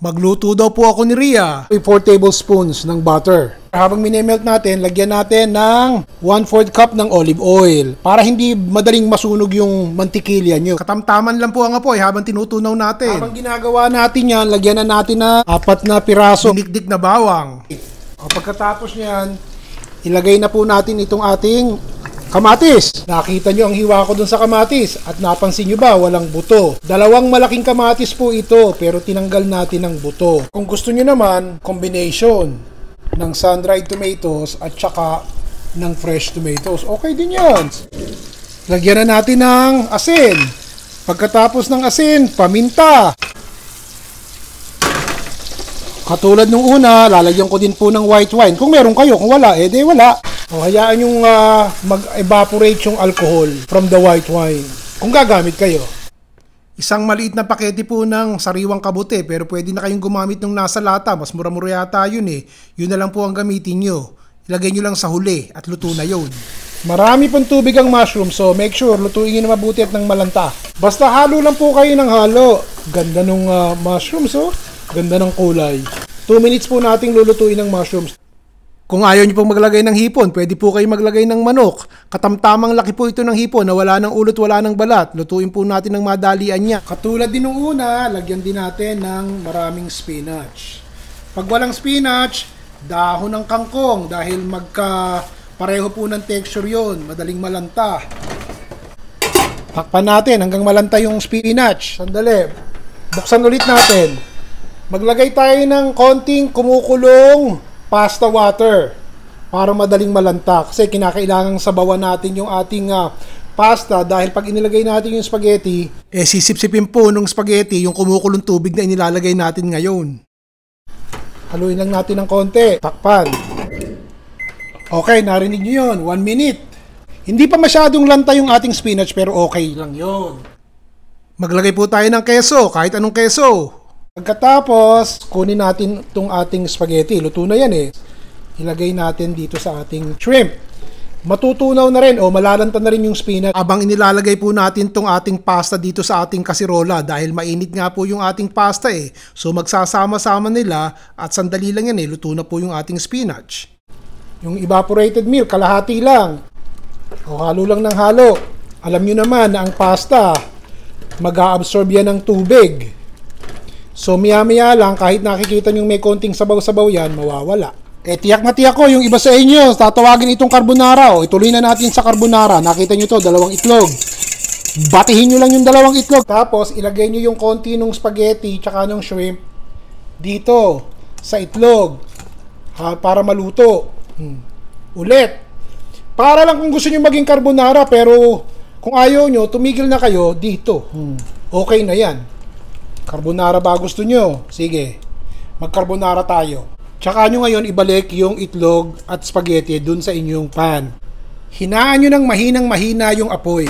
Magluto daw po ako ni Ria. 4 tablespoons ng butter. Habang minemelt natin, lagyan natin ng 1/4 cup ng olive oil para hindi madaling masunog yung mantikilya nyo. Katamtaman lang po ang apoy habang tinutunaw natin. Habang ginagawa natin yan, lagyan na natin na 4 na piraso Dinikdik na bawang. Pagkatapos nyan, ilagay na po natin itong ating kamatis. Nakita nyo ang hiwa ko dun sa kamatis at napansin nyo ba walang buto. 2 malaking kamatis po ito pero tinanggal natin ang buto. Kung gusto nyo naman, combination ng sun-dried tomatoes at saka ng fresh tomatoes. Okay din yan. Lagyan na natin ng asin. Pagkatapos ng asin, paminta. Katulad nung una, lalagyan ko din po ng white wine. Kung meron kayo, kung wala, edi wala. O hayaan yung mag-evaporate yung alcohol from the white wine. Kung gagamit kayo. Isang maliit na pakete po ng sariwang kabute pero pwede na kayong gumamit ng nasa lata. Mas mura-mura yata yun eh. Yun na lang po ang gamitin nyo. Ilagay nyo lang sa huli at luto na yun. Marami pong tubig ang mushroom so make sure lutuin nyo na mabuti at ng malanta. Basta halo lang po kayo ng halo. Ganda nung mushrooms oh. Ganda ng kulay. 2 minutes po nating lulutuin ng mushrooms. Kung ayaw nyo pong maglagay ng hipon, pwede po kayo maglagay ng manok. Katamtamang laki po ito ng hipon na wala ng ulot, wala ng balat. Lutuin po natin ng madalian niya. Katulad din nung una, lagyan din natin ng maraming spinach. Pag walang spinach, dahon ng kangkong dahil pareho po ng texture yon, madaling malanta. Takpan natin hanggang malanta yung spinach. Sandali. Buksan ulit natin. Maglagay tayo ng konting kumukulong pasta water para madaling malanta kasi kinakailangang sabawan natin yung ating pasta dahil pag inilagay natin yung spaghetti sisipsipin po nung spaghetti yung kumukulong tubig na inilalagay natin ngayon. Haluin lang natin ng konti, takpan. Okay, narinig nyo yun, 1 minute. Hindi pa masyadong lanta yung ating spinach pero okay lang yun. Maglagay po tayo ng keso, kahit anong keso. Pagkatapos, kunin natin itong ating spaghetti. Luto na yan eh. Ilagay natin dito sa ating shrimp. Matutunaw na rin o malalanta na rin yung spinach. Abang inilalagay po natin itong ating pasta dito sa ating kasirola dahil mainit nga po yung ating pasta eh. So magsasama-sama nila at sandali lang yan eh. Luto na po yung ating spinach. Yung evaporated milk, kalahati lang. O halo lang ng halo. Alam nyo naman na ang pasta, mag-a-absorb yan ng tubig. So maya-maya lang, kahit nakikita nyo may konting sabaw-sabaw yan, mawawala. Tiyak na tiyak ko, yung iba sa inyo, tatawagin itong carbonara. O, ituloy na natin sa carbonara. Nakita nyo to, 2 itlog. Batihin nyo lang yung 2 itlog. Tapos, ilagay nyo yung konti ng spaghetti tsaka ng shrimp dito, sa itlog. Para maluto. Ulit. Para lang kung gusto nyo maging carbonara, pero kung ayaw nyo, tumigil na kayo dito. Okay na yan. Carbonara ba gusto nyo? Sige, mag-carbonara tayo. Tsaka nyo ngayon ibalik yung itlog at spaghetti dun sa inyong pan. Hinaan nyo ng mahinang-mahina yung apoy.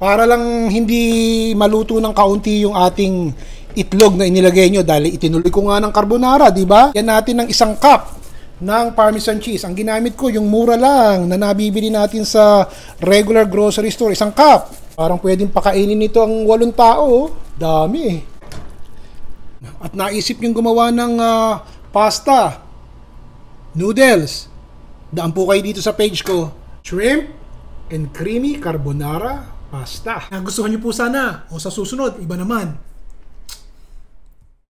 Para lang hindi maluto ng kaunti yung ating itlog na inilagay nyo dahil itinuloy ko nga ng carbonara, di ba? Yan natin ng 1 cup ng parmesan cheese. Ang ginamit ko, yung mura lang na nabibili natin sa regular grocery store, 1 cup. Parang pwedeng pakainin nito ang 8 tao. Dami eh. At naisip niyong gumawa ng pasta, noodles. Daan po kayo dito sa page ko. Shrimp and creamy carbonara pasta. Nagustuhan niyo po sana o sa susunod, iba naman.